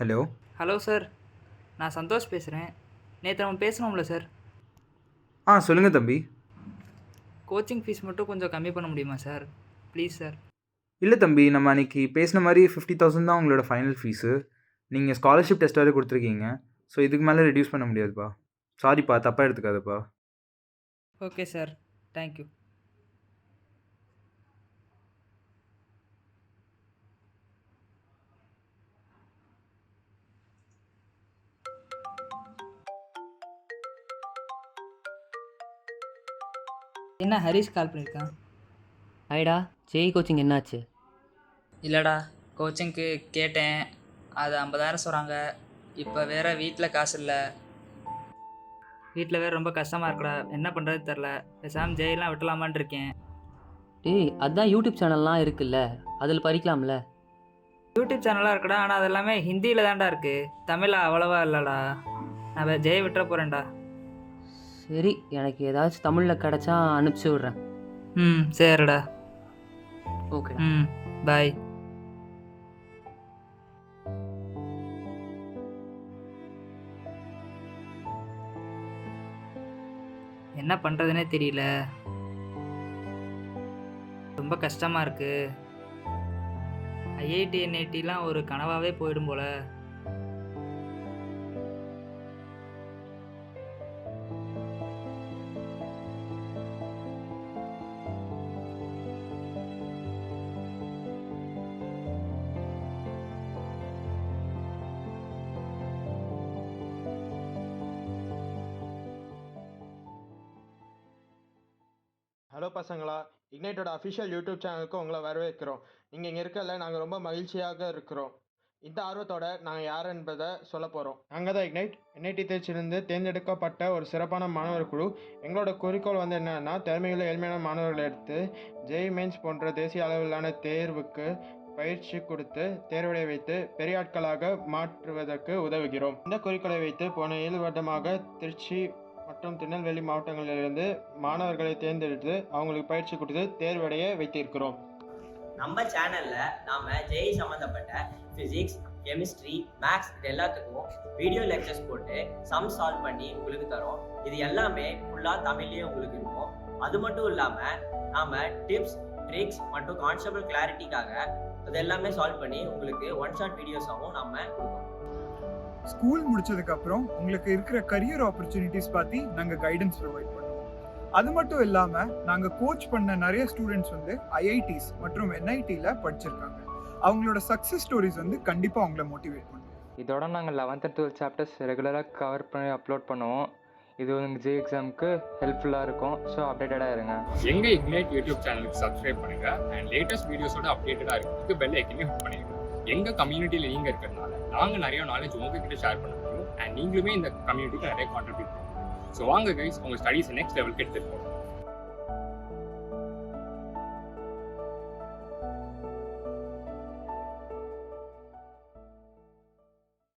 Hello. Hello sir, நான் சந்தோஷ் பேசுகிறேன். நேற்று நம்ம பேசணும்ல சார்? சொல்லுங்கள் தம்பி. கோச்சிங் ஃபீஸ் மட்டும் கொஞ்சம் கம்மி பண்ண முடியுமா சார்? Please sir. இல்லை தம்பி, நம்ம அன்றைக்கி பேசின மாதிரி 50,000 தான் உங்களோட ஃபைனல் ஃபீஸு. நீங்கள் ஸ்காலர்ஷிப் டெஸ்ட் வேறு கொடுத்துருக்கீங்க. ஸோ இதுக்கு மேலே ரெடியூஸ் பண்ண முடியாதுப்பா. சாரிப்பா, தப்பாக எடுத்துக்காதப்பா. Okay sir, thank you. என்ன ஹரிஷ் கால் பண்ணியிருக்கான்? ஹாய்டா, ஜேஇ கோச்சிங் என்னாச்சு? இல்லைடா, கோச்சிங்க்கு கேட்டேன். அது 50,000 சொல்கிறாங்க. இப்போ வேறு வீட்டில் காசு இல்லை. வீட்டில் வேறு ரொம்ப கஷ்டமாக இருக்குடா. என்ன பண்ணுறது தெரில. பேசாமல் ஜெயிலாம் விட்டலாமான்னு இருக்கேன். டேய், அதான் யூடியூப் சேனல்லாம் இருக்குல்ல, அதில் படிக்கலாம்ல. யூடியூப் சேனலாக இருக்குடா, ஆனால் அது எல்லாமே ஹிந்தியில் தான்டா இருக்குது. தமிழில் அவ்வளோவா இல்லைடா. நான் ஜெய் விட்டுற போகிறேன்டா. சரி, எனக்கு ஏதாச்சும் தமிழில் கிடச்சா அனுப்பிச்சி விட்றேன். சரிடா. ஓகே. பாய். என்ன பண்ணுறதுனே தெரியல. ரொம்ப கஷ்டமாக இருக்குது. ஐஐடி என்ஐடிலாம் ஒரு கனவாகவே போயிடும் போல. ஹலோ பசங்களா, இக்னைட்டோட அஃபிஷியல் யூடியூப் சேனலுக்கு உங்களை வரவேற்கிறோம். நீங்கள் இங்கே இருக்கல, நாங்கள் ரொம்ப மகிழ்ச்சியாக இருக்கிறோம். இந்த ஆர்வத்தோட நாங்கள் யார் என்பதை சொல்ல போகிறோம். நாங்கள் தான் என்ஐடி தேர்ச்சிலிருந்து தேர்ந்தெடுக்கப்பட்ட ஒரு சிறப்பான மாணவர் குழு. எங்களோட குறிக்கோள் என்னென்னா, திறமையுள்ள எளிமையான மாணவர்களை எடுத்து ஜேஇ மெயின்ஸ் போன்ற தேசிய அளவிலான தேர்வுக்கு பயிற்சி கொடுத்து தேர்வடைய வைத்து பெரிய ஆட்களாக மாற்றுவதற்கு உதவுகிறோம். இந்த குறிக்கோளை வைத்து போன 7 வருடமாக திருச்சி மற்றும் திருநெல்வேலி மாவட்டங்களிலிருந்து மாணவர்களை தேர்ந்தெடுத்து அவங்களுக்கு பயிற்சி கொடுத்து தேர்வடைய வைத்திருக்கிறோம். நம்ம சேனல்ல நாம ஜேஇ சம்பந்தப்பட்ட பிசிக்ஸ், கெமிஸ்ட்ரி, மேக்ஸ் இது எல்லாத்துக்கும் வீடியோ லெக்சர்ஸ் போட்டு சம் சால்வ் பண்ணி உங்களுக்கு தரோம். இது எல்லாமே ஃபுல்லா தமிழ்லயே உங்களுக்கு இருக்கும். அது மட்டும் இல்லாம நாம டிப்ஸ், ட்ரிக்ஸ் மற்றும் கான்செப்ட் கிளாரிட்டிக்காக அது எல்லாமே சால்வ் பண்ணி உங்களுக்கு ஒன் ஷாட் வீடியோஸாகவும் நாம கொடுப்போம். ஸ்கூல் முடிச்சதுக்கு அப்புறம் உங்களுக்கு இருக்கிற கரியர் ஆப்பர்ச்சுனிட்டிஸ் பத்தி நாங்க கைடன்ஸ் ப்ரொவைட் பண்ணுவோம். அது மட்டும் இல்லாம நாங்க கோச் பண்ண நிறைய ஸ்டூடெண்ட்ஸ் ஐஐடிஸ் மற்றும் என்ஐடில படிச்சிருக்காங்க. அவங்களோட சக்சஸ் ஸ்டோரிஸ் கண்டிப்பா அவங்கள மோட்டிவேட் பண்ணுவோம். இதோட நாங்கள் 11th and 12th சாப்டர்ஸ் ரெகுலராக கவர் பண்ணி அப்லோட் பண்ணுவோம். இது உங்களுக்கு ஜே எக்ஸாமுக்கு ஹெல்ப்ஃபுல்லாக இருக்கும். ஸோ அப்டேட்டடாக இருங்க. எங்கள் இக்னைட் யூடியூப் சேனலுக்கு சப்ஸ்கிரைப் பண்ணுங்கள். அண்ட் லேட்டஸ்ட் வீடியோஸோட அப்டேட்டடாக இருக்கிறதுக்கு பெல் ஐக்கனையும் ஹிட் பண்ணிடுங்க. எங்கள் கம்யூனிட்டியில் நீங்கள் இருக்கிறதுனால நாங்கள் நிறைய நாலேஜ் உங்ககிட்ட ஷேர் பண்ண முடியும். அண்ட் நீங்களுமே இந்த கம்யூனிட்டிக்கு நிறைய கான்ட்ரிபியூட் பண்ணுவோம். ஸோ வாங்க கைஸ், உங்கள் ஸ்டடீஸ் நெக்ஸ்ட் லெவலுக்கு எடுத்துகிட்டு போகிறோம்.